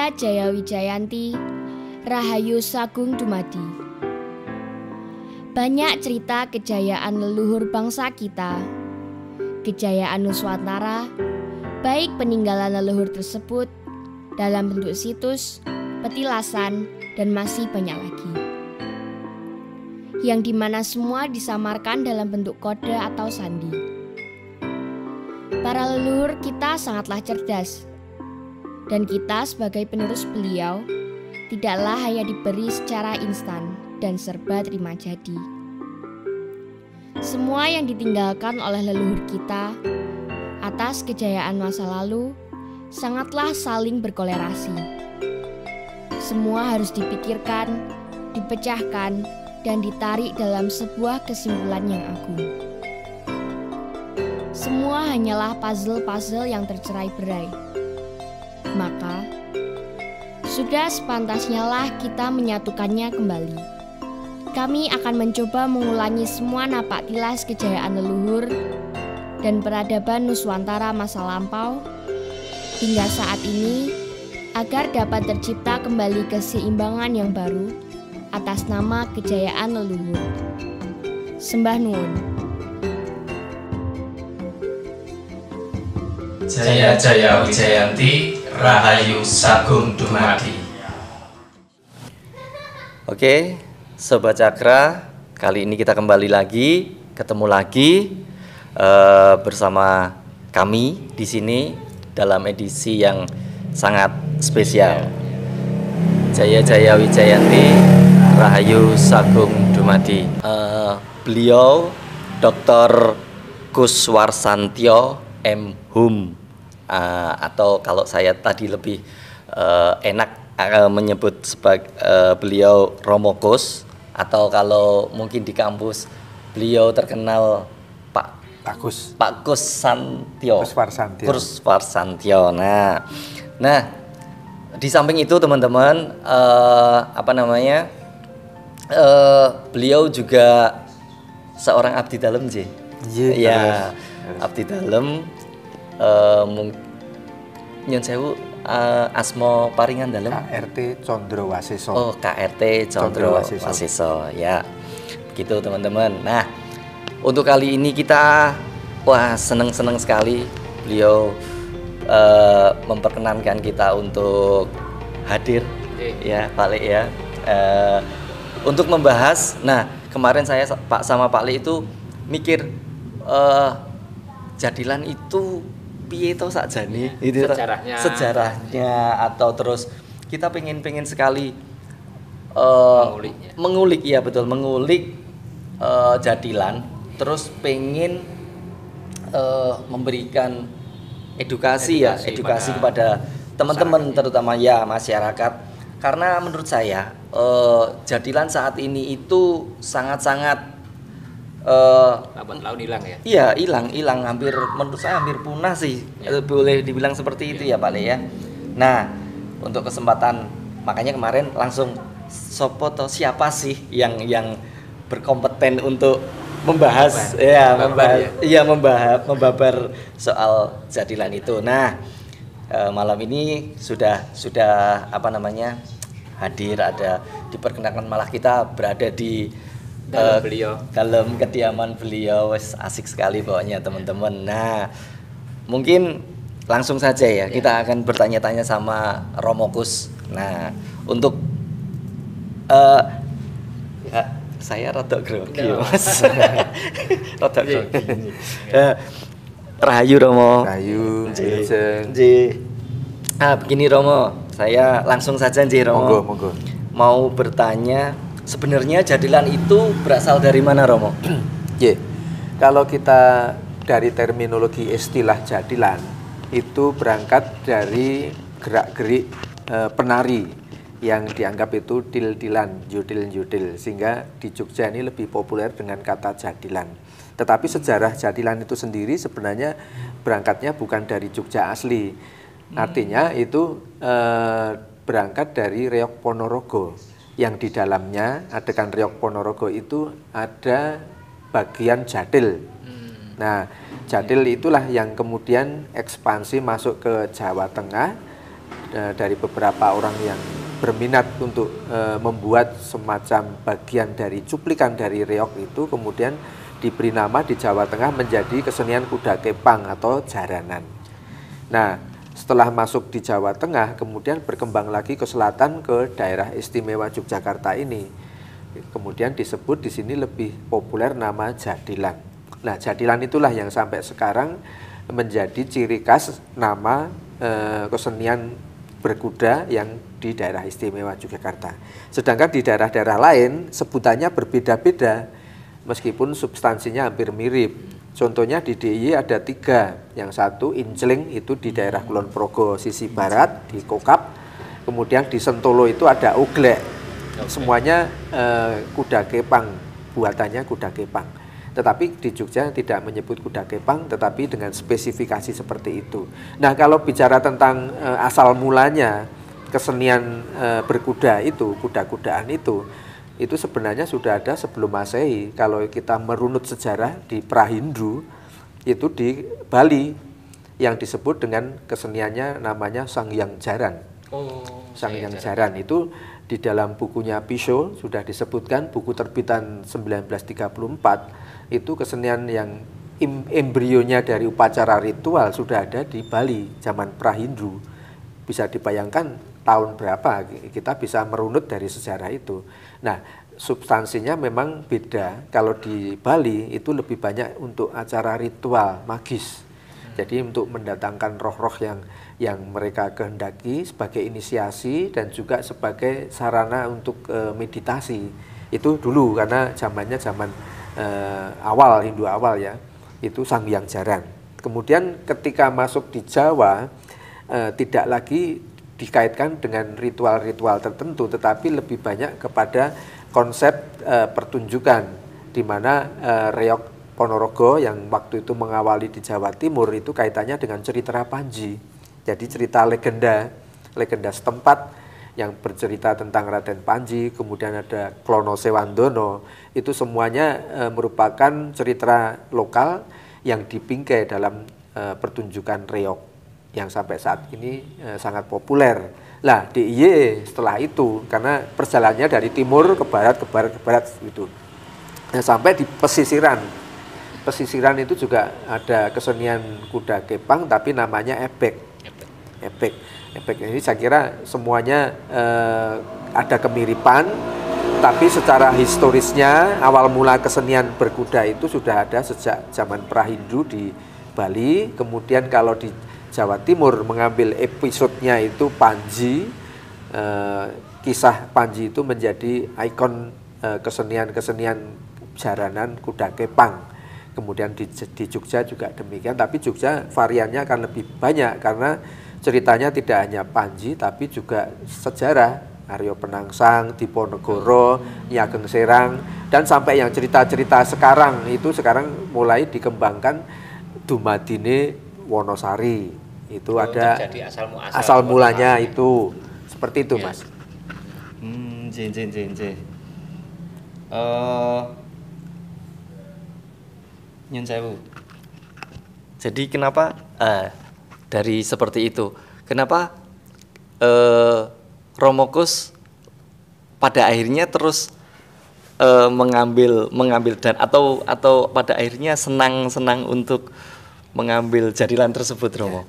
Saya Jaya Wijayanti, Rahayu Sagung Dumadi. Banyak cerita kejayaan leluhur bangsa kita, kejayaan Nuswantara, baik peninggalan leluhur tersebut dalam bentuk situs, petilasan, dan masih banyak lagi. Yang dimana semua disamarkan dalam bentuk kode atau sandi. Para leluhur kita sangatlah cerdas, dan kita sebagai penerus beliau tidaklah hanya diberi secara instan dan serba terima jadi. Semua yang ditinggalkan oleh leluhur kita atas kejayaan masa lalu sangatlah saling berkolerasi. Semua harus dipikirkan, dipecahkan, dan ditarik dalam sebuah kesimpulan yang agung. Semua hanyalah puzzle-puzzle yang tercerai-berai. Maka, sudah sepantasnya lah kita menyatukannya kembali. Kami akan mencoba mengulangi semua napak tilas kejayaan leluhur dan peradaban Nuswantara masa lampau hingga saat ini agar dapat tercipta kembali keseimbangan yang baru atas nama kejayaan leluhur. Sembah nuwun. Jaya Jaya Wijayanti, Rahayu Sagung Dumadi. Oke, Sobat Cakra, kali ini kita kembali lagi, ketemu lagi bersama kami di sini dalam edisi yang sangat spesial. Jaya Jaya Wijayanti, Rahayu Sagung Dumadi. Beliau Dr. Kuswarsantyo M. Hum, atau kalau saya tadi lebih enak menyebut sebagai beliau Romo Kus, atau kalau mungkin di kampus beliau terkenal Pak Kus Santyo. Kuswarsantyo. Nah, di samping itu teman-teman, beliau juga seorang abdi dalem, J. Ya, abdi dalem. Nyun sewu, asmo paringan dalem KRT Condro Waseso. Oh, KRT Condro Waseso. Ya, begitu teman-teman. Nah, untuk kali ini kita seneng sekali beliau memperkenankan kita untuk hadir, ya Pak Le ya, untuk membahas. Nah, kemarin saya sama Pak Le itu mikir jadilan itu piye to sakjane itu sejarahnya, atau terus kita pengen sekali mengulik ya, betul, mengulik jadilan, terus pengen memberikan edukasi kepada teman-teman, terutama ya masyarakat, karena menurut saya jadilan saat ini itu sangat lambat laun hilang ya? Iya, hilang, hampir, menurut saya hampir punah sih, ya. Boleh dibilang seperti itu ya Pak Le ya. Nah, untuk kesempatan, makanya kemarin langsung siapa sih yang berkompeten untuk membahas membabar soal jadilan itu. Nah, malam ini sudah hadir, ada diperkenalkan, malah kita berada di dalam kediaman beliau. Asik sekali pokoknya teman-teman. Nah, mungkin langsung saja ya, kita akan bertanya-tanya sama Romo Kus. Nah, untuk saya rada grogi Mas. Rada grogi. Rahayu Romo. Rahayu. Begini Romo, saya langsung saja Romo. Monggo. Mau bertanya, sebenarnya jadilan itu berasal dari mana Romo? Kalau kita dari terminologi istilah jadilan itu berangkat dari gerak-gerik penari yang dianggap itu dil-dilan, judil-judil, sehingga di Jogja ini lebih populer dengan kata jadilan. Tetapi sejarah jadilan itu sendiri sebenarnya berangkatnya bukan dari Jogja asli. Artinya itu berangkat dari Reok Ponorogo, yang di dalamnya adegan Reok Ponorogo itu ada bagian jadil. Nah, jadil itulah yang kemudian ekspansi masuk ke Jawa Tengah, dari beberapa orang yang berminat untuk membuat semacam bagian dari cuplikan dari reog itu, kemudian diberi nama di Jawa Tengah menjadi kesenian kuda kepang atau jaranan. Nah, setelah masuk di Jawa Tengah, kemudian berkembang lagi ke selatan ke daerah istimewa Yogyakarta ini. Kemudian disebut di sini lebih populer nama jadilan. Nah, jadilan itulah yang sampai sekarang menjadi ciri khas nama kesenian berkuda yang di daerah istimewa Yogyakarta. Sedangkan di daerah-daerah lain sebutannya berbeda-beda meskipun substansinya hampir mirip. Contohnya di DIY ada 3, yang satu Inceling itu di daerah Kulon Progo sisi barat di Kokap, kemudian di Sentolo itu ada Oglek, semuanya kuda kepang, buatannya kuda kepang. Tetapi di Jogja tidak menyebut kuda kepang, tetapi dengan spesifikasi seperti itu. Nah, kalau bicara tentang asal mulanya kesenian berkuda itu, kuda-kudaan itu sebenarnya sudah ada sebelum Masehi. Kalau kita merunut sejarah di Prahindu, itu di Bali, yang disebut dengan keseniannya namanya Sanghyang Jaran. Sanghyang Jaran itu di dalam bukunya Pisho sudah disebutkan, buku terbitan 1934, itu kesenian yang embrionya dari upacara ritual sudah ada di Bali, zaman Prahindu. Bisa dibayangkan tahun berapa kita bisa merunut dari sejarah itu. Nah, substansinya memang beda. Kalau di Bali itu lebih banyak untuk acara ritual magis. Jadi untuk mendatangkan roh-roh yang mereka kehendaki sebagai inisiasi dan juga sebagai sarana untuk meditasi. Itu dulu karena zamannya zaman awal, Hindu awal ya, itu Sanghyang Jaran. Kemudian ketika masuk di Jawa, tidak lagi dikaitkan dengan ritual-ritual tertentu, tetapi lebih banyak kepada konsep pertunjukan, di mana reog Ponorogo yang waktu itu mengawali di Jawa Timur itu kaitannya dengan cerita Panji. Jadi cerita legenda setempat yang bercerita tentang Raden Panji, kemudian ada Klono Sewandono, itu semuanya merupakan cerita lokal yang dibingkai dalam pertunjukan reog yang sampai saat ini sangat populer. Lah, DIY setelah itu, karena perjalanannya dari timur ke barat, ke barat, ke barat gitu. Nah, sampai di pesisiran. Pesisiran itu juga ada kesenian kuda kepang, tapi namanya ebek. Ebek ini saya kira semuanya ada kemiripan, tapi secara historisnya awal mula kesenian berkuda itu sudah ada sejak zaman Prahindu di Bali. Kemudian kalau di Jawa Timur mengambil episodenya itu Panji, kisah Panji itu menjadi ikon kesenian-kesenian jaranan kuda kepang. Kemudian di Jogja juga demikian, tapi Jogja variannya akan lebih banyak karena ceritanya tidak hanya Panji tapi juga sejarah Aryo Penangsang, Diponegoro, Nyi Ageng Serang, dan sampai yang cerita-cerita sekarang itu sekarang mulai dikembangkan dumadine Wonosari. Itu ada asal mulanya itu seperti itu, Mas. Nyun sewu. Jadi kenapa dari seperti itu, kenapa Romo Kus pada akhirnya terus mengambil dan atau pada akhirnya senang untuk mengambil jadilan tersebut, Romo?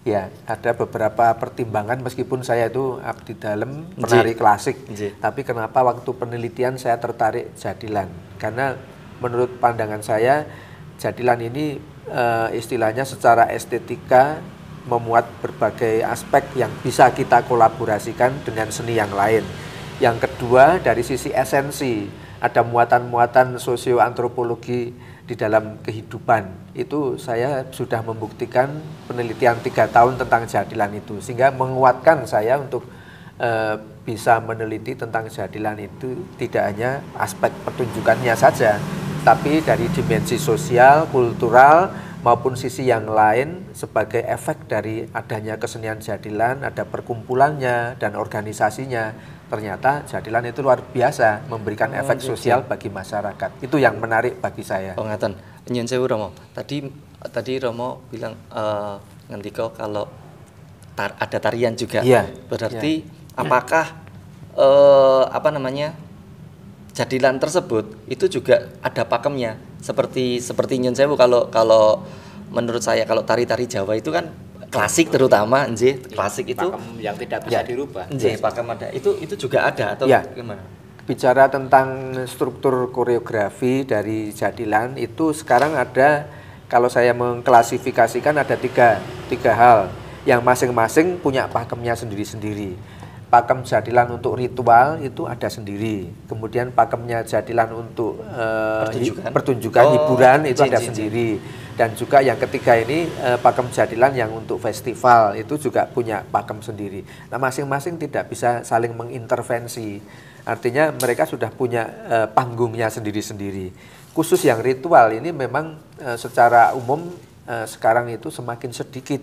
Ya, ada beberapa pertimbangan meskipun saya itu abdi dalam penari klasik. Tapi kenapa waktu penelitian saya tertarik jadilan? Karena menurut pandangan saya jadilan ini istilahnya secara estetika memuat berbagai aspek yang bisa kita kolaborasikan dengan seni yang lain. Yang kedua, dari sisi esensi, ada muatan-muatan sosioantropologi di dalam kehidupan. Itu saya sudah membuktikan penelitian 3 tahun tentang jadilan itu, sehingga menguatkan saya untuk bisa meneliti tentang jadilan itu tidak hanya aspek pertunjukannya saja, tapi dari dimensi sosial, kultural, maupun sisi yang lain sebagai efek dari adanya kesenian jadilan, ada perkumpulannya dan organisasinya. Ternyata jadilan itu luar biasa memberikan efek sosial bagi masyarakat. Itu yang menarik bagi saya. Oh, ngaten. Nyun sewu, Romo. Tadi Romo bilang ngendika kalau ada tarian juga. Iya. Berarti apakah apa namanya jadilan tersebut itu juga ada pakemnya seperti Nyun Sewu kalau menurut saya kalau tari-tari Jawa itu kan klasik terutama klasik itu pakem yang tidak bisa dirubah. Pakem ada. Itu juga ada atau gimana? Bicara tentang struktur koreografi dari jadilan itu sekarang ada, kalau saya mengklasifikasikan ada tiga hal yang masing-masing punya pakemnya sendiri-sendiri. Pakem jadilan untuk ritual itu ada sendiri. Kemudian pakemnya jadilan untuk pertunjukan hiburan itu ada sendiri. Dan juga yang ketiga ini pakem jadilan yang untuk festival itu juga punya pakem sendiri. Nah, masing-masing tidak bisa saling mengintervensi. Artinya mereka sudah punya panggungnya sendiri-sendiri. Khusus yang ritual ini memang secara umum sekarang itu semakin sedikit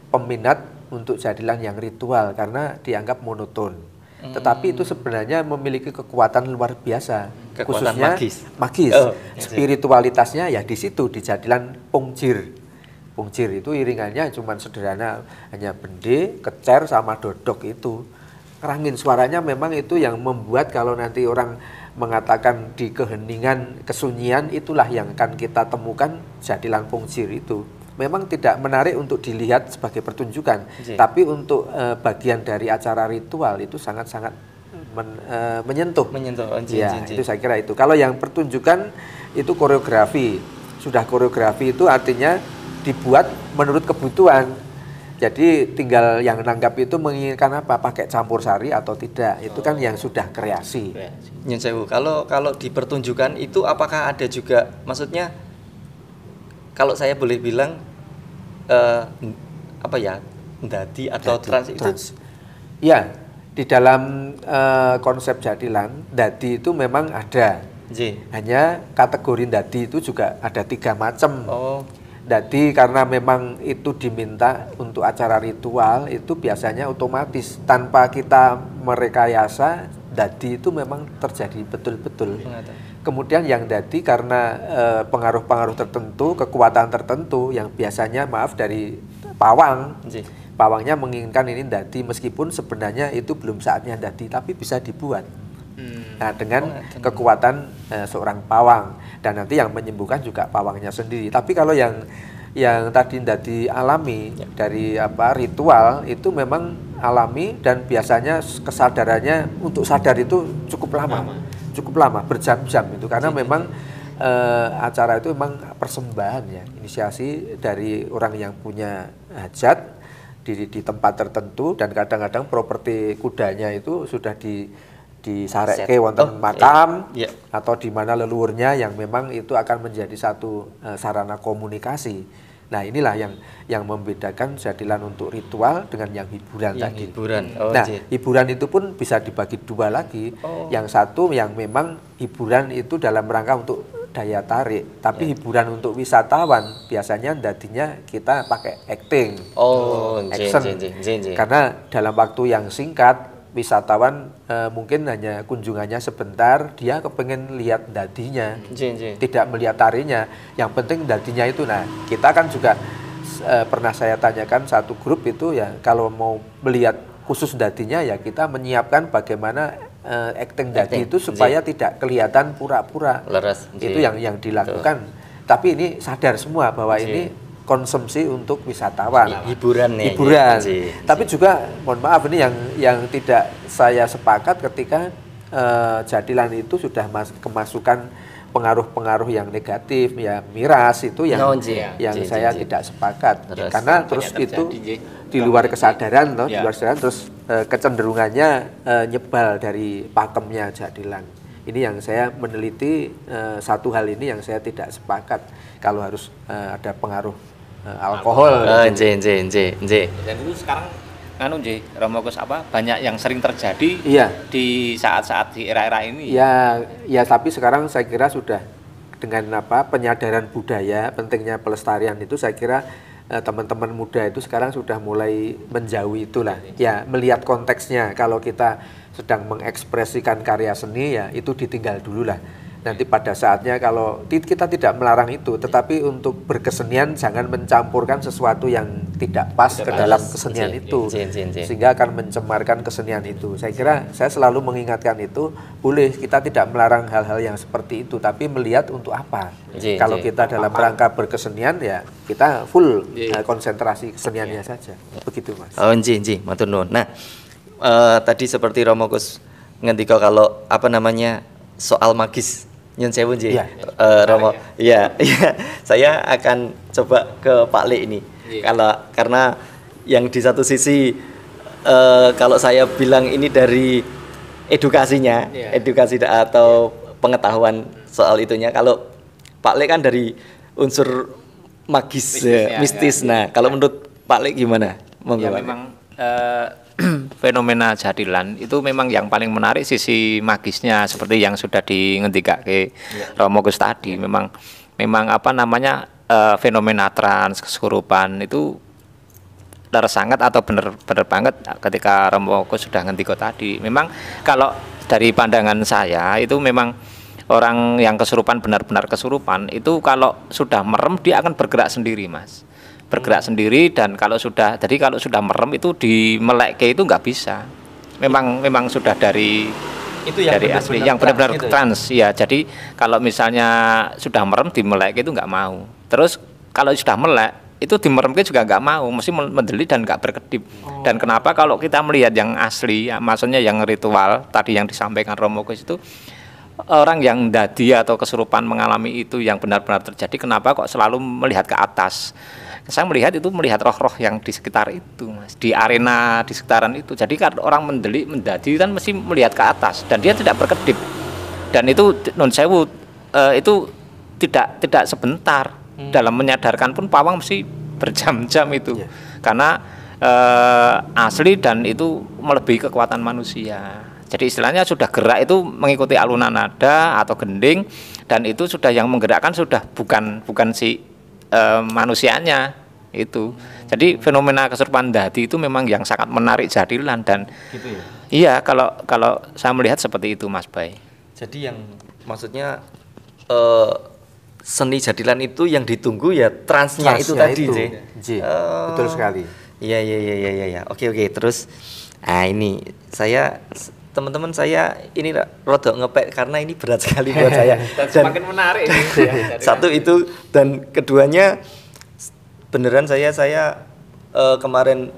peminat untuk jadilan yang ritual karena dianggap monoton. Tetapi itu sebenarnya memiliki kekuatan luar biasa. Kekuatan khususnya magis. Spiritualitasnya ya di situ, di jadilan Pungjir. Pungjir itu iringannya cuma sederhana, hanya bende, kecer sama dodok itu. Kerangin suaranya memang itu yang membuat kalau nanti orang mengatakan di keheningan, kesunyian, itulah yang akan kita temukan jadilan Pungjir itu. Memang tidak menarik untuk dilihat sebagai pertunjukan, tapi untuk bagian dari acara ritual itu sangat-sangat menyentuh. Itu saya kira itu. Kalau yang pertunjukan itu koreografi. Sudah koreografi itu artinya dibuat menurut kebutuhan. Jadi tinggal yang nanggap itu menginginkan apa, pakai campur sari atau tidak, itu kan yang sudah kreasi. Nyun Sewu, kalau di pertunjukan itu apakah ada juga, maksudnya kalau saya boleh bilang ndadi atau trans itu? Ya, di dalam konsep jadilan, ndadi itu memang ada. Hanya kategori ndadi itu juga ada 3 macam. Jadi karena memang itu diminta untuk acara ritual itu biasanya otomatis tanpa kita merekayasa, dadi itu memang terjadi betul-betul. Kemudian yang dadi karena pengaruh-pengaruh tertentu, kekuatan tertentu yang biasanya dari pawang. Pawangnya menginginkan ini dadi meskipun sebenarnya itu belum saatnya dadi tapi bisa dibuat. Nah, dengan kekuatan seorang pawang, dan nanti yang menyembuhkan juga pawangnya sendiri. Tapi kalau yang tadi dadi alami dari ritual itu memang alami dan biasanya kesadarannya untuk sadar itu cukup lama, berjam-jam itu karena memang acara itu memang persembahan ya, inisiasi dari orang yang punya hajat di tempat tertentu, dan kadang-kadang properti kudanya itu sudah disareke wonten makam atau di mana leluhurnya yang memang itu akan menjadi satu sarana komunikasi. Nah, inilah yang membedakan jadilan untuk ritual dengan yang hiburan tadi. Hiburan itu pun bisa dibagi 2 lagi. Yang satu yang memang hiburan itu dalam rangka untuk daya tarik, tapi hiburan untuk wisatawan biasanya dadinya kita pakai acting, action. Karena dalam waktu yang singkat wisatawan mungkin hanya kunjungannya sebentar, dia kepengen lihat dadinya, tidak melihat tarinya. Yang penting dadinya itu. Nah, kita kan juga pernah saya tanyakan satu grup itu ya, kalau mau melihat khusus dadinya ya kita menyiapkan bagaimana acting dadi itu supaya tidak kelihatan pura-pura. Itu yang dilakukan. Tapi ini sadar semua bahwa ini konsumsi untuk wisatawan, hiburan. Tapi juga mohon maaf ini yang tidak saya sepakat ketika jadilan itu sudah kemasukan pengaruh-pengaruh yang negatif ya, miras itu yang saya tidak sepakat. Karena terus itu di luar kesadaran terus kecenderungannya nyebal dari pakemnya jadilan. Ini yang saya meneliti, satu hal ini yang saya tidak sepakat kalau harus ada pengaruh alkohol. Dan itu sekarang Romo Gus banyak yang sering terjadi di saat-saat di era-era ini. Ya, tapi sekarang saya kira sudah dengan penyadaran budaya, pentingnya pelestarian itu saya kira teman-teman muda itu sekarang sudah mulai menjauhi itulah. Ya, melihat konteksnya, kalau kita sedang mengekspresikan karya seni ya itu ditinggal dulu lah. Nanti pada saatnya kalau kita tidak melarang itu, tetapi untuk berkesenian jangan mencampurkan sesuatu yang tidak pas ke dalam kesenian itu, sehingga akan mencemarkan kesenian itu. Saya kira saya selalu mengingatkan itu, boleh kita tidak melarang hal-hal yang seperti itu, tapi melihat untuk apa. Kalau kita dalam rangka berkesenian ya kita full konsentrasi keseniannya saja. Begitu Mas. Oh matur nuwun. Nah, tadi seperti Romo Kus ngendika kalau apa namanya soal magis nyun sewu nggih. Romo. Iya. Saya akan coba ke Pak Le ini. Karena yang di satu sisi kalau saya bilang ini dari edukasinya, edukasi atau pengetahuan soal itunya. Kalau Pak Le kan dari unsur magis, mistis. Nah, kalau menurut Pak Le gimana? Ya memang fenomena jadilan itu memang yang paling menarik sisi magisnya, seperti yang sudah ngendikake Romo Gus tadi. Memang apa namanya fenomena trans kesurupan itu sangat atau bener banget ketika Romo Gus sudah ngendika tadi. Memang kalau dari pandangan saya itu memang orang yang kesurupan benar-benar kesurupan itu kalau sudah merem dia akan bergerak sendiri, Mas. Bergerak sendiri, dan kalau sudah merem itu di meleke itu nggak bisa. Memang sudah dari itu yang dari asli yang benar-benar trans ya. Jadi kalau misalnya sudah merem di meleke itu nggak mau. Terus kalau sudah melek itu di meremke juga nggak mau, mesti mendelik dan nggak berkedip. Dan kenapa kalau kita melihat yang asli, ya, maksudnya yang ritual tadi yang disampaikan Romo Gus itu, orang yang dadi atau kesurupan mengalami itu yang benar-benar terjadi, kenapa kok selalu melihat ke atas? Saya melihat roh-roh yang di sekitar itu, Mas, di arena di sekitaran itu. Jadi kan orang mendelik mendadi kan mesti melihat ke atas dan dia tidak berkedip. Dan itu non sewu itu tidak sebentar. Dalam menyadarkan pun pawang mesti berjam-jam itu. Karena asli dan itu melebihi kekuatan manusia. Jadi istilahnya sudah gerak itu mengikuti alunan nada atau gending, dan itu sudah yang menggerakkan sudah bukan si manusianya itu. Jadi fenomena kesurupan dadi itu memang yang sangat menarik jadilan dan gitu ya? Iya, kalau saya melihat seperti itu, Mas Bay. Jadi yang maksudnya seni jadilan itu yang ditunggu ya transnya itu tadi, betul sekali. Iya. Oke. Terus ini teman-teman saya ini rodok ngepek karena ini berat sekali buat saya. Dan semakin menarik ini. Satu itu, dan keduanya beneran saya kemarin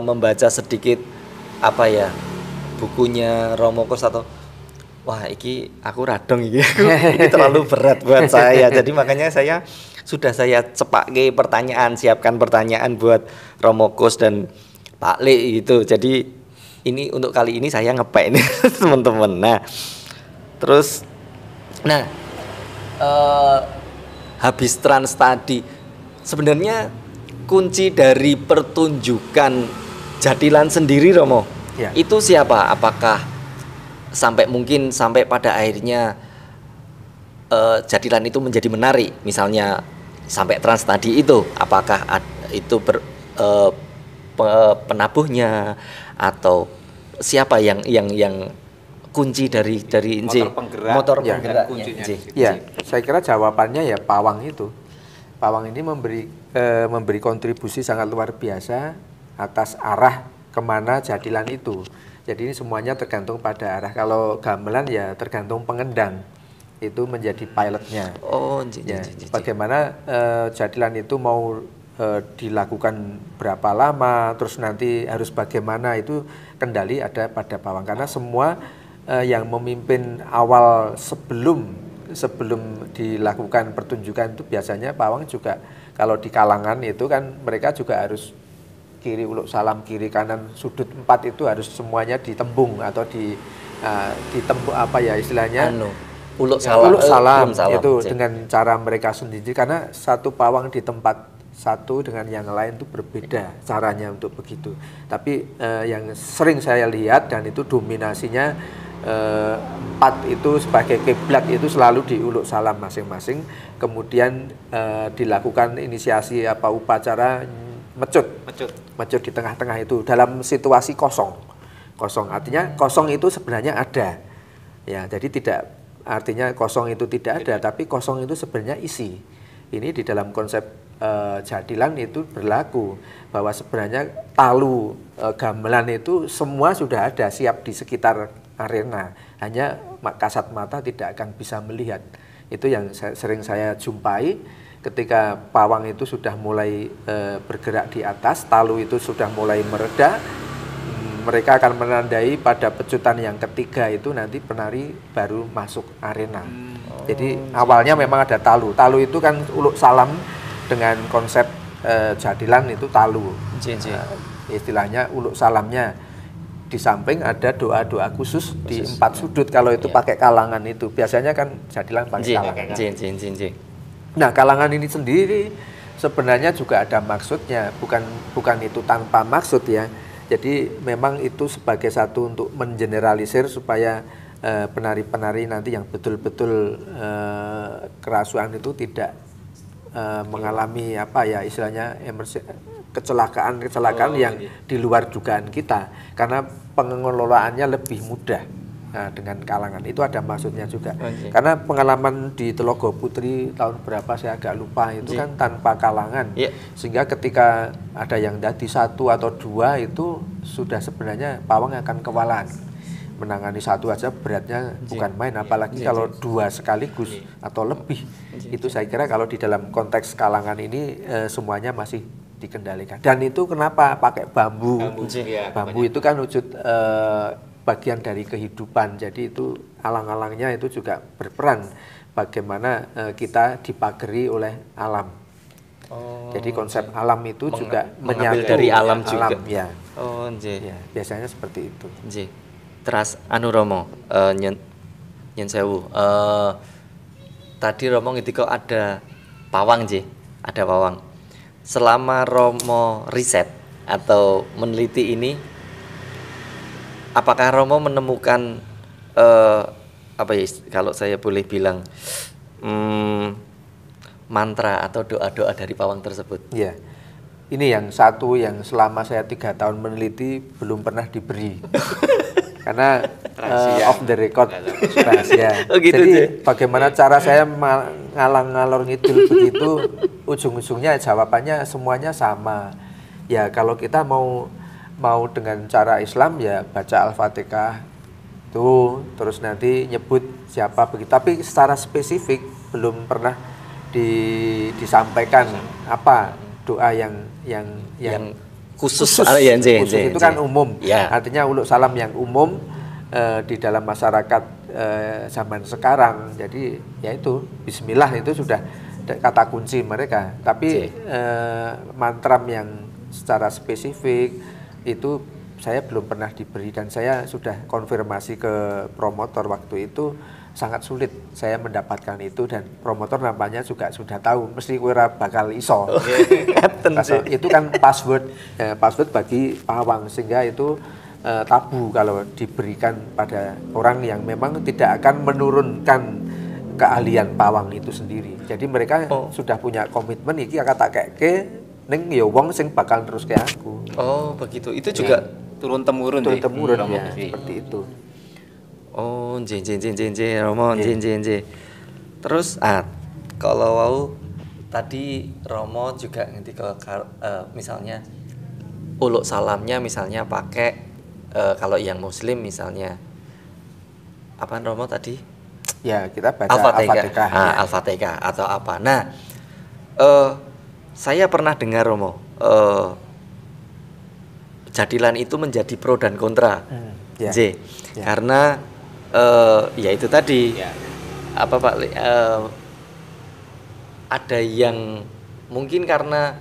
membaca sedikit bukunya Romo Gus atau wah iki aku radong iki terlalu berat buat saya. Jadi makanya saya siapkan pertanyaan buat Romo Gus dan Pak Le gitu. Jadi ini untuk kali ini saya ngepek ini teman-teman. Habis trans tadi, sebenarnya kunci dari pertunjukan jadilan sendiri, Romo, itu siapa? Apakah sampai pada akhirnya jadilan itu menjadi menarik, misalnya sampai trans tadi itu, apakah itu penabuhnya atau siapa yang kunci dari motor penggerak kuncinya? Saya kira jawabannya ya pawang itu. Pawang ini memberi kontribusi sangat luar biasa atas arah kemana jadilan itu. Jadi ini semuanya tergantung pada arah. Kalau gamelan ya tergantung pengendang, itu menjadi pilotnya. Bagaimana jadilan itu mau dilakukan berapa lama, terus nanti harus bagaimana, itu kendali ada pada pawang. Karena semua yang memimpin awal sebelum dilakukan pertunjukan itu biasanya pawang juga. Kalau di kalangan itu kan mereka juga harus kiri uluk salam, kiri kanan sudut 4 itu harus semuanya ditembung atau ditembung istilahnya uluk salam itu dengan cara mereka sendiri, karena satu pawang di tempat satu dengan yang lain itu berbeda caranya untuk begitu. Tapi yang sering saya lihat dan itu dominasinya 4 itu sebagai kiblat itu selalu di uluk salam masing-masing, kemudian dilakukan inisiasi upacara mecut di tengah-tengah itu dalam situasi kosong. Artinya kosong itu sebenarnya ada. Ya, jadi tidak artinya kosong itu tidak ada, tapi kosong itu sebenarnya isi. Ini di dalam konsep jadilan itu berlaku bahwa sebenarnya talu gamelan itu semua sudah ada siap di sekitar arena, hanya kasat mata tidak akan bisa melihat. Itu yang sering saya jumpai ketika pawang itu sudah mulai bergerak di atas, talu itu sudah mulai mereda. Mereka akan menandai pada pecutan yang ketiga itu nanti penari baru masuk arena. Jadi awalnya memang ada talu. Talu itu kan uluk salam dengan konsep jadilan itu talu. Istilahnya uluk salamnya. Di samping ada doa-doa khusus di 4 sudut. Kalau itu pakai kalangan itu. Biasanya kan jadilan pakai kalangan. Nah, kalangan ini sendiri sebenarnya juga ada maksudnya. Bukan itu tanpa maksud ya. Jadi memang itu sebagai satu untuk mengeneralisir supaya penari-penari nanti yang betul-betul kerasuan itu tidak mengalami apa ya istilahnya kecelakaan yang di luar dugaan kita, karena pengelolaannya lebih mudah dengan kalangan. Itu ada maksudnya juga. Karena pengalaman di Telogo Putri tahun berapa saya agak lupa itu kan tanpa kalangan. Sehingga ketika ada yang dadi 1 atau 2 itu sudah sebenarnya pawang akan kewalahan. Menangani 1 aja beratnya bukan main, apalagi kalau 2 sekaligus atau lebih. Itu saya kira kalau di dalam konteks kalangan ini semuanya masih dikendalikan. Dan itu kenapa pakai bambu? Bambu itu kan wujud bagian dari kehidupan. Jadi itu alang-alangnya itu juga berperan bagaimana kita dipagari oleh alam. Jadi konsep alam itu juga menyatu dari alam juga. Ya. Ya, biasanya seperti itu. Terus anu Romo, nyen sewu. Tadi Romo ngendika ada pawang ada pawang. Selama Romo riset atau meneliti ini, apakah Romo menemukan apa ya kalau saya boleh bilang mantra atau doa-doa dari pawang tersebut? Ya, ini yang satu yang selama saya 3 tahun meneliti belum pernah diberi, karena off the record rahasia. Jadi bagaimana cara saya ngalang-ngalor ngidul begitu, ujung-ujungnya jawabannya semuanya sama. Ya kalau kita mau dengan cara Islam ya baca Al-Fatihah tuh, terus nanti nyebut siapa begitu. Tapi secara spesifik belum pernah disampaikan apa doa yang khusus itu kan umum. Artinya uluk salam yang umum di dalam masyarakat zaman sekarang. Jadi yaitu Bismillah itu sudah kata kunci mereka. Tapi mantram yang secara spesifik itu saya belum pernah diberi, dan saya sudah konfirmasi ke promotor waktu itu sangat sulit saya mendapatkan itu, dan promotor nampaknya juga sudah tahu mesti kira bakal iso. Itu kan password bagi pawang, sehingga itu tabu kalau diberikan pada orang yang memang tidak akan menurunkan keahlian pawang itu sendiri. Jadi mereka sudah punya komitmen iki kata keke ning ya wong sing bakal terus kayak aku. Oh, begitu. Itu juga turun temurun ya, seperti itu. Oh, Romo, Terus kalau mau tadi Romo juga nanti misalnya uluk salamnya misalnya pakai kalau yang muslim misalnya apa Romo tadi? Ya, kita baca Al-Fatihah. Al-Fatihah atau apa. Nah, saya pernah dengar Romo, jadilan itu menjadi pro dan kontra. Karena ya itu tadi apa Pak, ada yang mungkin karena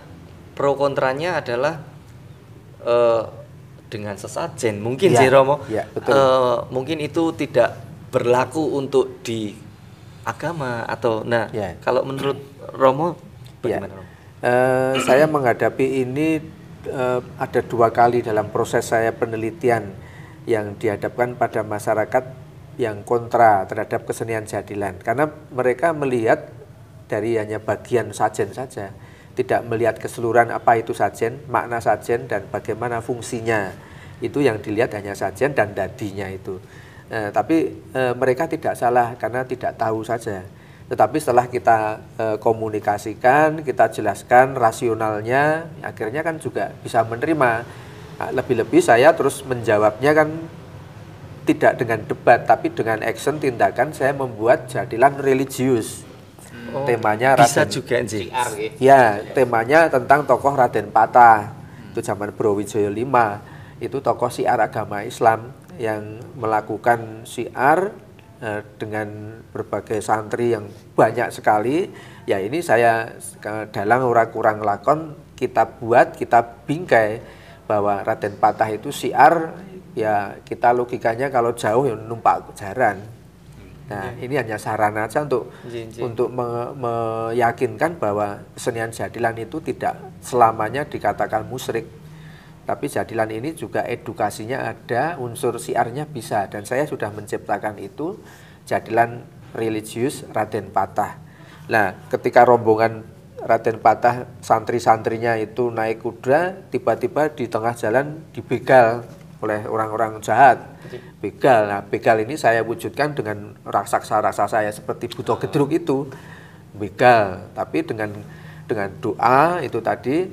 pro kontranya adalah dengan sesajen mungkin Romo, mungkin itu tidak berlaku untuk di agama atau kalau menurut Romo bagaimana Romo? Saya menghadapi ini ada 2 kali dalam proses saya penelitian yang dihadapkan pada masyarakat yang kontra terhadap kesenian jadilan, karena mereka melihat dari hanya bagian sajen saja, tidak melihat keseluruhan apa itu sajen, makna sajen dan bagaimana fungsinya. Itu yang dilihat hanya sajen dan dadinya itu. Tapi mereka tidak salah karena tidak tahu saja. Tetapi setelah kita komunikasikan, kita jelaskan rasionalnya, akhirnya kan juga bisa menerima. Nah, lebih-lebih saya terus menjawabnya kan tidak dengan debat, tapi dengan action, tindakan. Saya membuat jadilan religius. Temanya bisa Raden, juga sih. ya, temanya tentang tokoh Raden Patah. Itu zaman Brawijaya V. Itu tokoh syiar agama Islam yang melakukan syiar dengan berbagai santri yang banyak sekali. Ya ini saya dalam ora kurang lakon kita buat, kita bingkai bahwa Raden Patah itu syiar, ya kita logikanya kalau jauh ya numpak jaran. Nah ini hanya sarana aja untuk meyakinkan bahwa kesenian jadilan itu tidak selamanya dikatakan musyrik. Tapi jadilan ini juga edukasinya ada, unsur syiarnya bisa. Dan saya sudah menciptakan itu, jadilan religius Raden Patah. Nah ketika rombongan Raden Patah, santri-santrinya itu naik kuda, tiba-tiba di tengah jalan dibegal oleh orang-orang jahat. Begal. Nah, begal ini saya wujudkan dengan raksasa-raksasa saya seperti Buto Gedruk itu. Begal, tapi dengan doa itu tadi,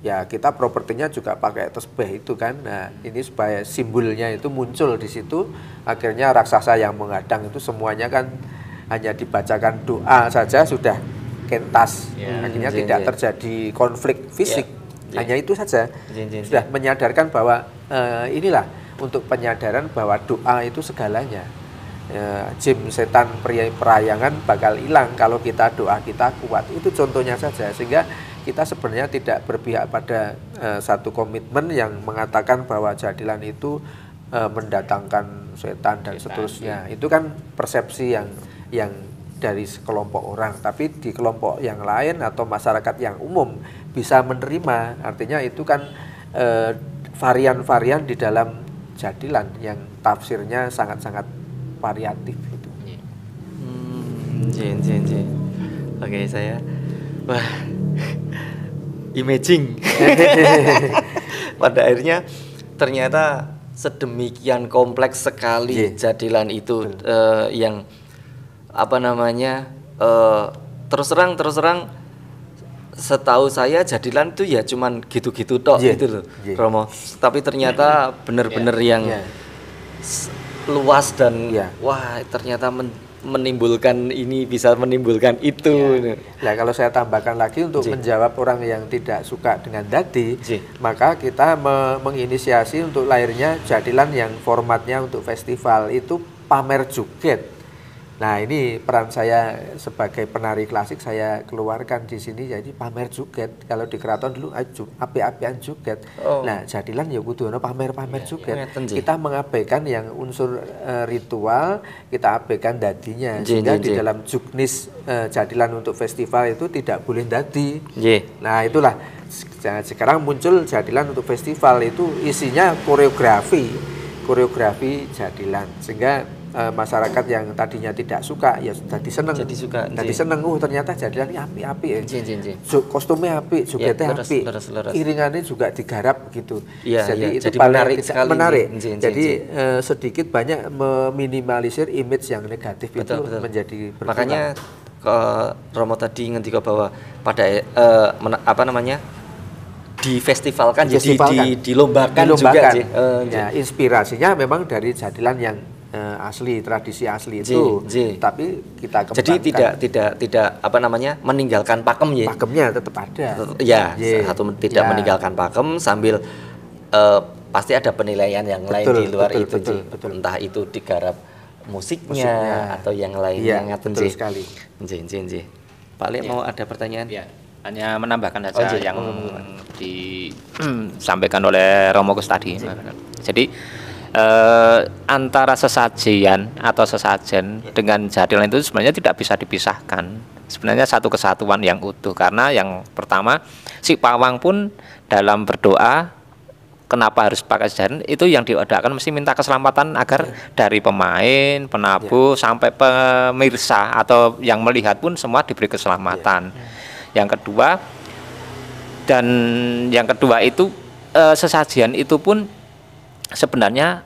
ya kita propertinya juga pakai tasbih itu kan. Nah, ini supaya simbolnya itu muncul di situ. Akhirnya raksasa yang menghadang itu semuanya kan hanya dibacakan doa saja sudah kentas, akhirnya tidak terjadi konflik fisik, hanya itu saja. Sudah menyadarkan bahwa inilah untuk penyadaran bahwa doa itu segalanya. Jin setan perayangan bakal hilang kalau kita doa kita kuat. Itu contohnya saja, sehingga kita sebenarnya tidak berpihak pada satu komitmen yang mengatakan bahwa jadilan itu mendatangkan setan dan seterusnya. Itu kan persepsi yang dari sekelompok orang, tapi di kelompok yang lain atau masyarakat yang umum bisa menerima. Artinya itu kan varian-varian di dalam jadilan yang tafsirnya sangat-sangat variatif itu. Oke, saya imaging. Pada akhirnya ternyata sedemikian kompleks sekali jadilan itu, yang apa namanya, terus terang setahu saya jadilan itu ya cuman gitu-gitu tok gitu loh, Romo. Tapi ternyata benar-benar yang luas dan wah ternyata menimbulkan ini, bisa menimbulkan itu. Nah kalau saya tambahkan lagi untuk menjawab orang yang tidak suka dengan dadi, maka kita menginisiasi untuk lahirnya jadilan yang formatnya untuk festival itu pamer joget. Nah ini peran saya sebagai penari klasik saya keluarkan di sini, jadi pamer joget. Kalau di keraton dulu api-apian joget. Nah jadilan ya kudu ono pamer-pamer joget. Kita mengabaikan yang unsur ritual, kita abaikan dadinya. Sehingga di dalam juknis jadilan untuk festival itu tidak boleh dadi. Nah itulah sekarang muncul jadilan untuk festival itu isinya koreografi jadilan, sehingga masyarakat yang tadinya tidak suka ya jadi seneng. Ternyata jadilan ini api-api kostumnya api, jogetnya api, iringannya juga digarap gitu. Jadi itu paling menarik. Jadi sedikit banyak meminimalisir image yang negatif itu menjadi berkurang. Makanya Romo tadi ngendika bahwa pada difestivalkan, jadi dilombakan juga. Ya, inspirasinya memang dari jadilan yang asli, tradisi asli itu. Tapi kita kembangkan. Jadi tidak meninggalkan pakem ya. Pakemnya tetap ada. Tidak meninggalkan pakem sambil pasti ada penilaian yang lain di luar itu. Entah itu digarap musiknya atau yang lainnya. Betul sekali. Pak Le mau ada pertanyaan? Ya, hanya menambahkan saja yang disampaikan oleh Romo Gus tadi. Jadi antara sesajian atau sesajen dengan jadilan itu sebenarnya tidak bisa dipisahkan. Sebenarnya satu kesatuan yang utuh, karena yang pertama si pawang pun dalam berdoa kenapa harus pakai sesajen itu, yang didoakan mesti minta keselamatan agar dari pemain, penabuh sampai pemirsa atau yang melihat pun semua diberi keselamatan. Yang kedua itu sesajian itu pun sebenarnya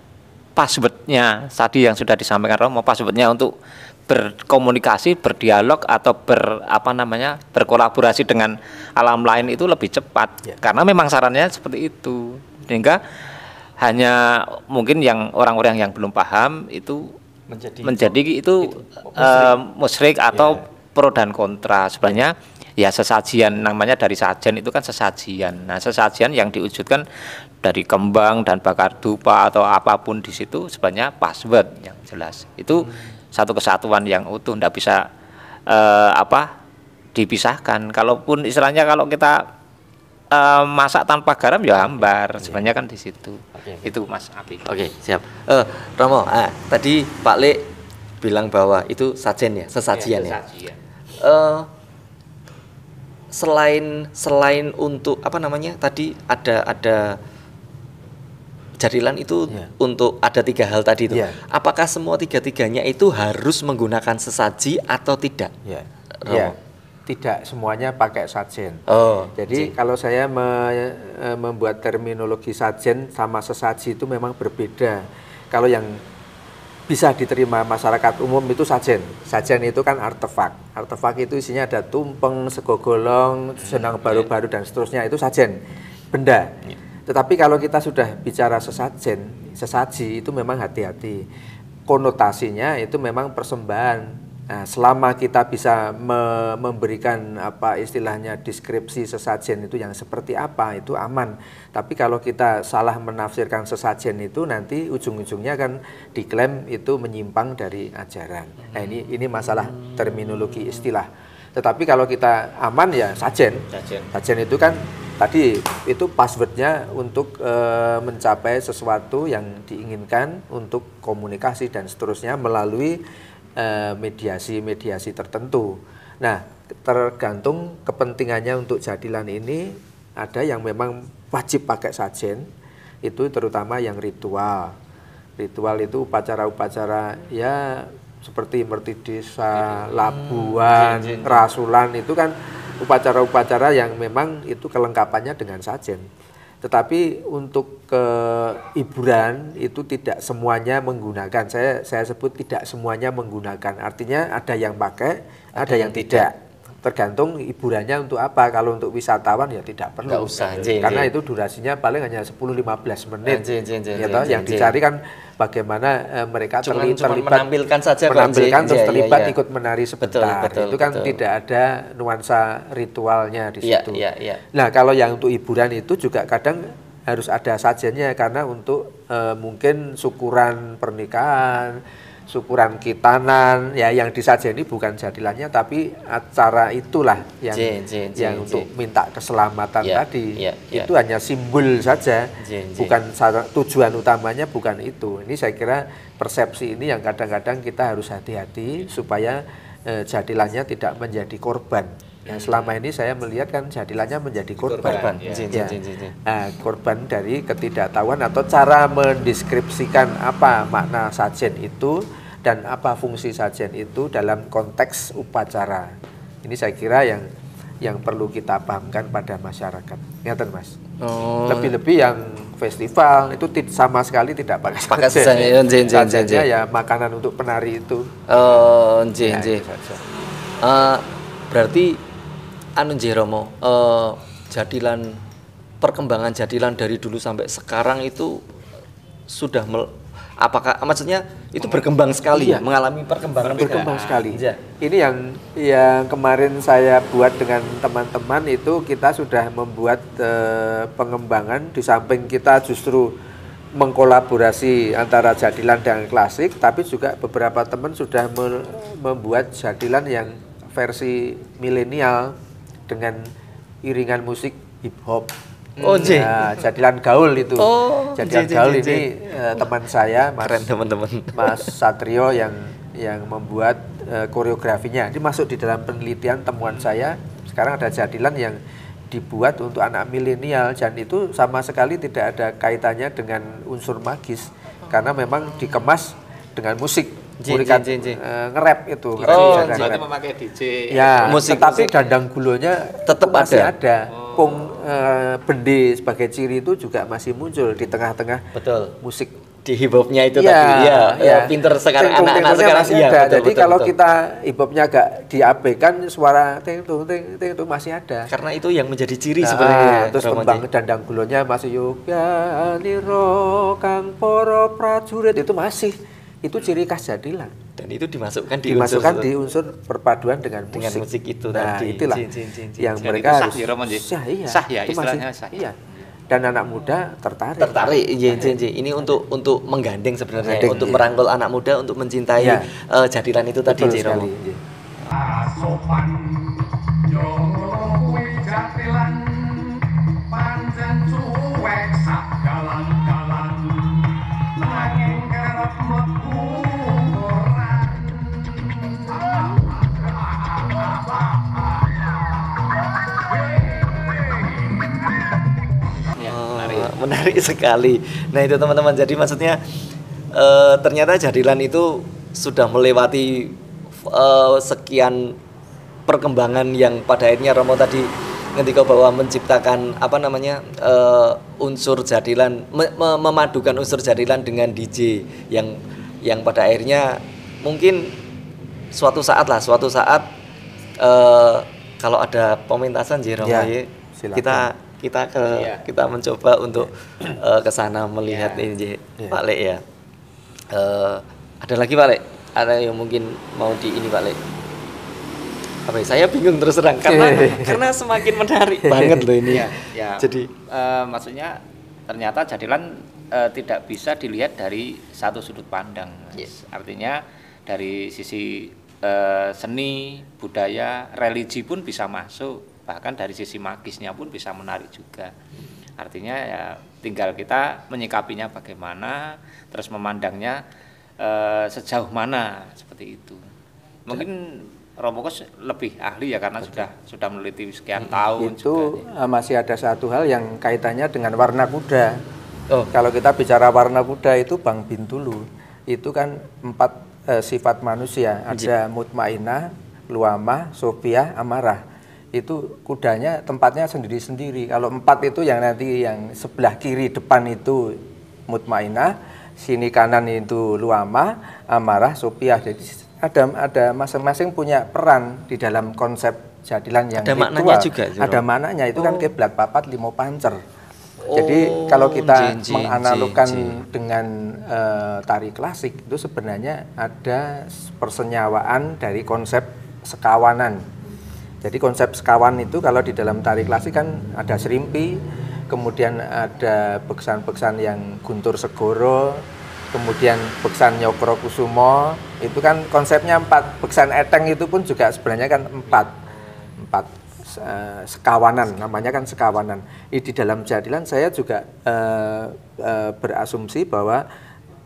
passwordnya tadi yang sudah disampaikan Romo, passwordnya untuk berkomunikasi, berdialog atau berkolaborasi dengan alam lain itu lebih cepat karena memang sarannya seperti itu, sehingga hanya mungkin yang orang-orang yang belum paham itu menjadi itu musyrik atau pro dan kontra. Sebenarnya ya sesajian, namanya dari sajen itu kan sesajian. Nah, sesajian yang diwujudkan dari kembang dan bakar dupa atau apapun di situ sebenarnya password yang jelas. Itu satu kesatuan yang utuh, tidak bisa dipisahkan. Kalaupun istilahnya kalau kita masak tanpa garam ya hambar, sebenarnya kan di situ. Itu Mas Abi. Oke, siap. Romo, tadi Pak Le bilang bahwa itu sajen ya, sesajian ya. Selain untuk tadi ada jadilan itu untuk ada 3 hal tadi itu. Apakah semua tiga-tiganya itu harus menggunakan sesaji atau tidak? Romo? Tidak semuanya pakai sajen. Jadi kalau saya membuat terminologi sajen sama sesaji itu memang berbeda. Kalau yang bisa diterima masyarakat umum itu sajen. Sajen itu kan artefak. Artefak itu isinya ada tumpeng, segogolong, senang baru-baru dan seterusnya, itu sajen, benda. Tetapi kalau kita sudah bicara sesajen, sesaji itu memang hati-hati. Konotasinya itu memang persembahan. Nah, selama kita bisa memberikan istilahnya deskripsi sesajen itu yang seperti apa, itu aman. Tapi kalau kita salah menafsirkan sesajen itu nanti ujung-ujungnya kan diklaim itu menyimpang dari ajaran. Nah, ini masalah terminologi istilah. Tetapi kalau kita aman ya sajen. Sajen itu kan tadi itu passwordnya untuk mencapai sesuatu yang diinginkan, untuk komunikasi dan seterusnya melalui mediasi-mediasi tertentu. Nah, tergantung kepentingannya untuk jadilan ini, ada yang memang wajib pakai sajen, itu terutama yang ritual. Ritual itu upacara-upacara ya seperti merti desa, labuan, rasulan, itu kan upacara-upacara yang memang itu kelengkapannya dengan sajen. Tetapi untuk hiburan itu tidak semuanya menggunakan. Saya sebut tidak semuanya menggunakan. Artinya ada yang pakai, ada yang tidak. Tergantung hiburannya untuk apa. Kalau untuk wisatawan ya tidak perlu. Nggak usah. Karena itu durasinya paling hanya 10-15 menit. Yang dicari kan bagaimana mereka terlibat menampilkan saja, terus terlibat ikut menari sebentar. Itu kan tidak ada nuansa ritualnya di situ. Nah, kalau yang untuk hiburan itu juga kadang harus ada sajennya, karena untuk mungkin syukuran pernikahan, syukuran khitanan, ya yang disajeni bukan jadilannya tapi acara itulah yang untuk minta keselamatan tadi. Itu hanya simbol saja, bukan tujuan utamanya, bukan itu. Ini saya kira persepsi ini yang kadang-kadang kita harus hati-hati supaya jadilannya tidak menjadi korban. Yang selama ini saya melihat kan jadilannya menjadi korban. Nah, korban dari ketidaktahuan atau cara mendeskripsikan apa makna sajen itu dan apa fungsi sajen itu dalam konteks upacara. Ini saya kira yang perlu kita pahamkan pada masyarakat. Ngeten, Mas. Lebih-lebih yang festival itu sama sekali tidak pakai sajen. Sajennya ya makanan untuk penari itu. Berarti Romo, jadilan, perkembangan jadilan dari dulu sampai sekarang itu sudah apakah maksudnya itu berkembang sekali ya, mengalami perkembangan sekali. Ini yang kemarin saya buat dengan teman-teman itu, kita sudah membuat pengembangan, di samping kita justru mengkolaborasi antara jadilan dan klasik, tapi juga beberapa teman sudah membuat jadilan yang versi milenial dengan iringan musik hip hop. Jadilan gaul itu. Jadilan gaul ini teman saya, Mas Satrio yang membuat koreografinya. Ini masuk di dalam penelitian temuan saya. Sekarang ada jadilan yang dibuat untuk anak milenial, dan itu sama sekali tidak ada kaitannya dengan unsur magis, karena memang dikemas dengan musik. Nge-rap itu. Berarti memakai DJ. Ya, tetapi dandang gulonya tetap masih ada. Pung bende sebagai ciri itu juga masih muncul di tengah-tengah musik di hip hopnya itu ya, tadi pinter sekarang anak-anak sekarang masih iya, ada. betul, Jadi betul, kalau betul. kita hip hopnya agak diabaikan, suara ting tung ting tung masih ada. Karena itu yang menjadi ciri sebenarnya. Terus kembang dandang gulonya masih yoga niro kang poro prajurit itu masih, itu ciri khas Jadilan. Dan itu dimasukkan di unsur perpaduan dengan musik itu nah, tadi. itulah yang mereka harus sah ya, itu istilahnya masih, sah. Iya. Dan anak muda tertarik. Iya. Ini untuk menggandeng sebenarnya, untuk merangkul anak muda untuk mencintai Jadilan itu tadi, Romo. Sopan yo kuwi Jadilan pancen cuek sak dalan-dalan nanging kerep mlebu koran. Menarik sekali. Nah itu teman-teman, jadi maksudnya ternyata Jadilan itu sudah melewati sekian perkembangan yang pada akhirnya Romo tadi ketika bahwa menciptakan unsur Jadilan, memadukan unsur Jadilan dengan DJ yang pada akhirnya mungkin suatu saat kalau ada pementasan Romo kita mencoba untuk ke sana melihat ini Pak Lek ya. Ada lagi Pak Lek? Ada yang mungkin mau di ini Pak Lek? Apa ya? Saya bingung terus terang karena semakin menarik banget loh ini. Jadi maksudnya ternyata Jadilan tidak bisa dilihat dari satu sudut pandang. Artinya dari sisi seni, budaya, religi pun bisa masuk. Bahkan dari sisi magisnya pun bisa menarik juga. Artinya ya tinggal kita menyikapinya bagaimana, terus memandangnya sejauh mana, seperti itu. Mungkin Romo Kos lebih ahli ya karena sudah meneliti sekian tahun. Itu juga, masih ada satu hal yang kaitannya dengan warna kuda. Kalau kita bicara warna kuda itu Bang Bintulu, itu kan 4 sifat manusia, ada mutmainah, luamah, sofiah, amarah. Itu kudanya tempatnya sendiri-sendiri. Kalau 4 itu yang nanti yang sebelah kiri depan itu mutmainah, sini kanan itu luamah, amarah, sofiah. Jadi ada masing-masing punya peran di dalam konsep Jadilan yang ada ritual. Maknanya juga, ada maknanya itu kan kiblat papat limo pancer. Jadi kalau kita menganalogkan dengan tari klasik itu sebenarnya ada persenyawaan dari konsep sekawanan. Jadi konsep sekawan itu kalau di dalam tari klasik kan ada serimpi, kemudian ada beksan-beksan yang Guntur Segoro, kemudian beksan Nyokro Kusumo, itu kan konsepnya 4. Beksan Eteng itu pun juga sebenarnya kan 4 sekawanan, namanya kan sekawanan. Di dalam Jadilan saya juga berasumsi bahwa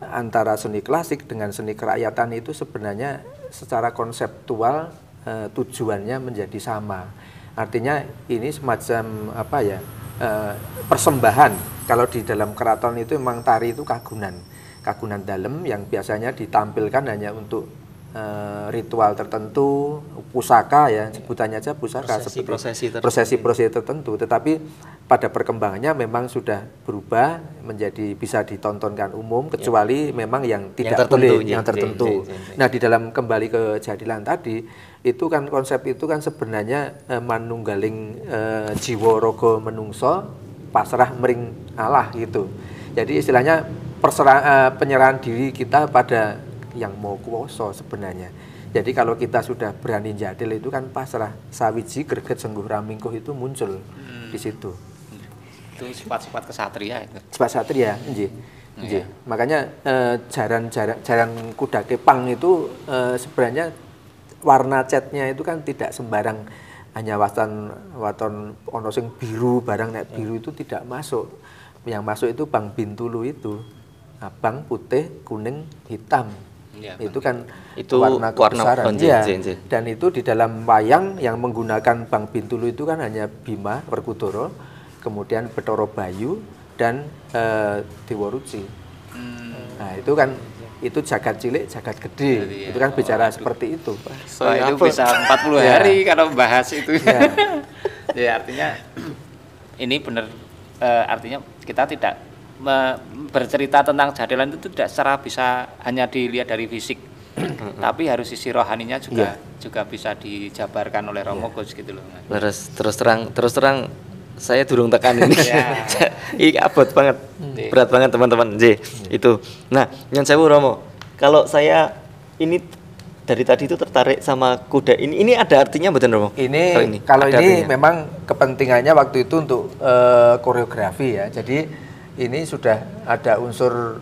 antara seni klasik dengan seni kerakyatan itu sebenarnya secara konseptual tujuannya menjadi sama. Artinya ini semacam persembahan. Kalau di dalam keraton itu memang tari itu kagunan dalam yang biasanya ditampilkan hanya untuk ritual tertentu, pusaka ya, sebutannya aja pusaka, prosesi tertentu. Tetapi pada perkembangannya memang sudah berubah menjadi bisa ditontonkan umum, kecuali memang yang tidak boleh, yang tertentu. Nah di dalam kembali ke Jadilan tadi, itu kan konsep itu kan sebenarnya manunggaling jiwa raga menungso pasrah mering Allah gitu. Jadi istilahnya penyerahan diri kita pada yang mau kuoso sebenarnya. Jadi kalau kita sudah berani jadil itu kan pasrah, sawiji greget sengguh ramingkuh itu muncul di situ. Itu sifat-sifat kesatria itu. Sifat satria, nggih. Nggih. Makanya jaran kuda kepang itu sebenarnya warna catnya itu kan tidak sembarang hanya waton ono sing biru barang nek biru itu tidak masuk. Yang masuk itu Bang Bintulu itu. Abang, putih, kuning, hitam. Ya, itu kan itu warna kebesaran. Ya. Dan itu di dalam wayang yang menggunakan Bang Bintulu itu kan hanya Bima Werkudara, kemudian Bathara Bayu dan Dewa Ruci. Nah, itu kan itu jagat cilik, jagat gede. Itu kan bicara seperti itu. Itu bisa 40 hari kalau bahas itu. Ya, artinya ini benar, artinya kita tidak bercerita tentang jadilan itu tidak secara bisa hanya dilihat dari fisik, tapi harus sisi rohaninya juga bisa dijabarkan oleh Romo Gus gitu loh. Terus terang saya durung tekan ini. Ini abot banget. Berat banget teman-teman. Itu. Nah, nyon sewu Romo. Kalau saya ini dari tadi itu tertarik sama kuda ini ada artinya betul Romo? Kalau ini memang kepentingannya waktu itu untuk koreografi ya. Jadi ini sudah ada unsur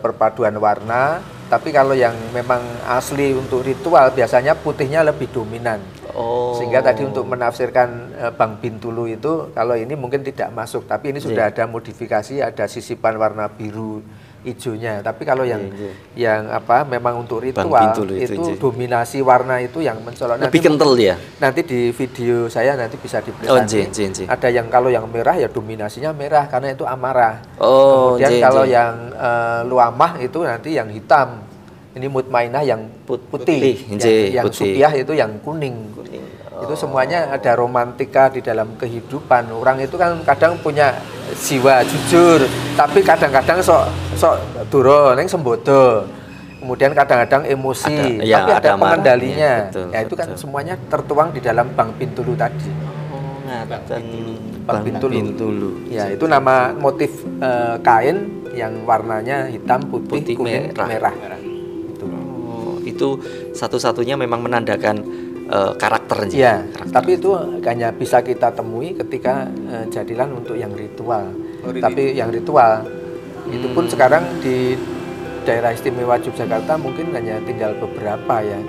perpaduan warna, tapi kalau yang memang asli untuk ritual biasanya putihnya lebih dominan. Sehingga tadi untuk menafsirkan Bang Bintulu itu kalau ini mungkin tidak masuk, tapi ini sudah ada modifikasi, ada sisipan warna biru hijaunya. Tapi kalau yang memang untuk ritual itu dominasi warna itu yang mencolok. Lebih kental ya. Nanti di video saya nanti bisa diberikan. Ada yang kalau yang merah ya dominasinya merah karena itu amarah. Kemudian kalau yang luamah itu nanti yang hitam. Ini mutmainah yang putih. Yang supiah itu yang kuning. Itu semuanya ada romantika di dalam kehidupan. Orang itu kan kadang punya jiwa jujur, tapi kadang-kadang sok duro neng sembodo. Kemudian kadang-kadang emosi, tapi ada pengendalinya. Itu kan semuanya tertuang di dalam Bang Bintulu tadi. Bang Bintulu. Ya, itu nama motif kain yang warnanya hitam, putih kuning, merah. Itu satu-satunya memang menandakan karakternya. Ya, tapi itu hanya bisa kita temui ketika jadilan untuk yang ritual. Tapi yang ritual itu pun sekarang di daerah istimewa Yogyakarta mungkin hanya tinggal beberapa ya.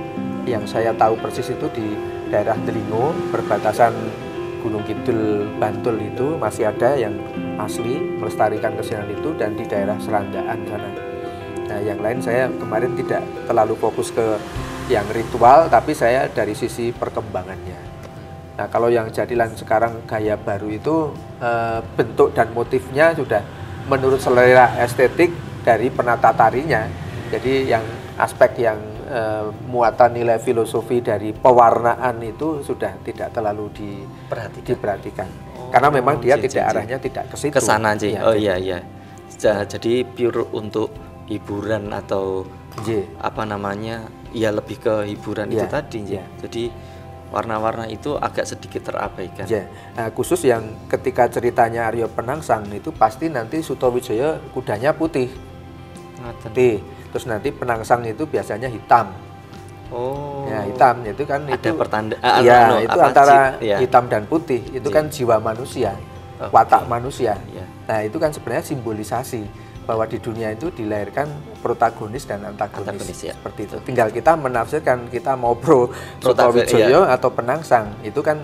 Yang saya tahu persis itu di daerah Delingo, perbatasan Gunung Kidul, Bantul itu masih ada yang asli melestarikan kesenian itu, dan di daerah Serandaan sana. Nah, yang lain saya kemarin tidak terlalu fokus ke yang ritual, tapi saya dari sisi perkembangannya. Nah, kalau yang jadilan sekarang gaya baru itu bentuk dan motifnya sudah menurut selera estetik dari penata tarinya. Jadi yang aspek yang muatan nilai filosofi dari pewarnaan itu sudah tidak terlalu diperhatikan. Karena memang dia arahnya tidak ke situ. Ke sana aja. Iya. Jadi pure untuk hiburan atau ya lebih ke hiburan itu tadi. Jadi warna-warna itu agak sedikit terabaikan. Nah, khusus yang ketika ceritanya Aryo Penangsang itu pasti nanti Sutowijaya kudanya putih. Terus nanti penangsang itu biasanya hitam. Ya, hitam itu kan ada itu pertanda. Itu antara hitam dan putih. Itu kan jiwa manusia, watak manusia. Nah, itu kan sebenarnya simbolisasi bahwa di dunia itu dilahirkan protagonis dan antagonis seperti itu. Tinggal kita menafsirkan, kita mau pro Sutowijaya atau penangsang. Itu kan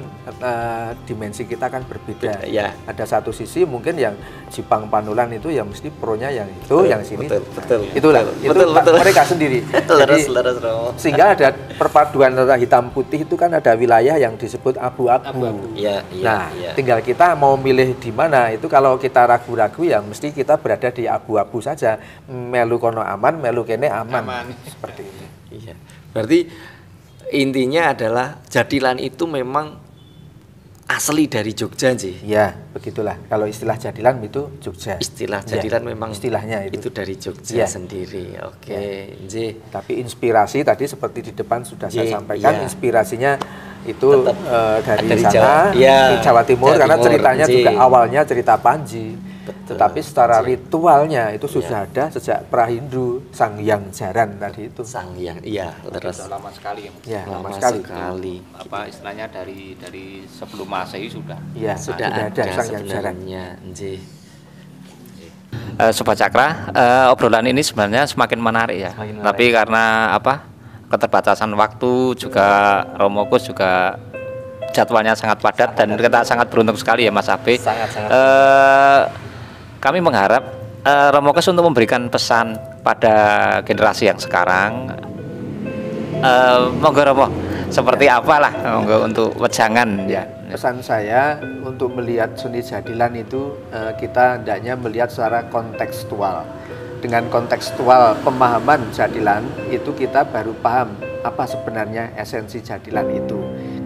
dimensi kita kan berbeda. Ada satu sisi mungkin yang Jipang Panulan itu ya mesti pronya yang itu, yang sini. Itulah. Mereka sendiri. Jadi, sehingga ada perpaduan antara hitam putih itu kan ada wilayah yang disebut abu-abu. Nah, tinggal kita mau milih di mana. Itu kalau kita ragu-ragu ya mesti kita berada di abu-abu saja. Melu kono aman, melu kene aman. Seperti itu. Iya. Berarti intinya adalah jadilan itu memang asli dari Jogja sih. Ya, begitulah. Kalau istilah jadilan itu Jogja. Istilah jadilan memang istilahnya itu dari Jogja sendiri. Tapi inspirasi tadi seperti di depan sudah saya sampaikan, inspirasinya itu dari sana, di Jawa Timur, karena ceritanya juga awalnya cerita Panji. Tetapi secara ritualnya itu sudah ada sejak Prahindu, Sang Hyang Jaran tadi itu. Sang Hyang, terus lama sekali ya. Lama sekali. Apa istilahnya dari sebelum Masehi sudah. Ya, sudah ada Sang Hyang Jaran. Sobat Cakra, obrolan ini sebenarnya semakin menarik ya. Tapi karena keterbatasan waktu juga Romo Gus juga jadwalnya sangat padat dan kita sangat beruntung sekali ya Mas Abe. Kami mengharap Romo Gus untuk memberikan pesan pada generasi yang sekarang. Monggo Romo, seperti apalah monggo untuk wejangan ya. Pesan saya untuk melihat seni jadilan itu kita hendaknya melihat secara kontekstual. Dengan kontekstual pemahaman jadilan itu kita baru paham apa sebenarnya esensi jadilan itu.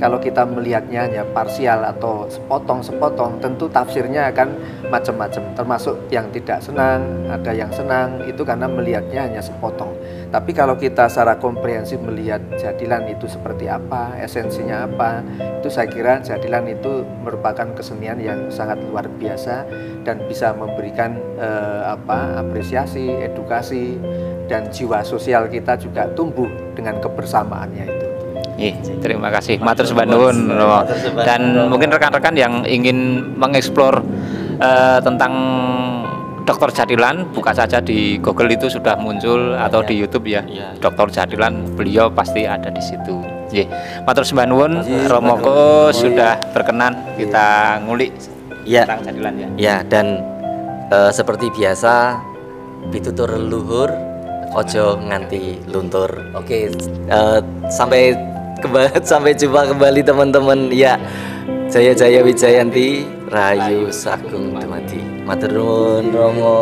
Kalau kita melihatnya hanya parsial atau sepotong-sepotong, tentu tafsirnya akan macam-macam. Termasuk yang tidak senang, ada yang senang, itu karena melihatnya hanya sepotong. Tapi kalau kita secara komprehensif melihat jadilan itu seperti apa, esensinya apa, itu saya kira jadilan itu merupakan kesenian yang sangat luar biasa dan bisa memberikan apresiasi, edukasi, dan jiwa sosial kita juga tumbuh dengan kebersamaannya itu. Terima kasih, matur sembah nuwun. Dan mungkin rekan-rekan yang ingin mengeksplor tentang Dr. Jadilan, buka saja di Google, itu sudah muncul, atau di YouTube ya, Dr. Jadilan, beliau pasti ada di situ. Matur sembah nuwun, Romoko sudah berkenan kita ngulik tentang Jadilan ya. Ya, dan seperti biasa pitutur leluhur ojo nganti luntur. Oke, sampai jumpa kembali teman-teman. Ya, Jaya Wijayanti, Rahayu Sagung Dumadi. Matur nuwun Romo.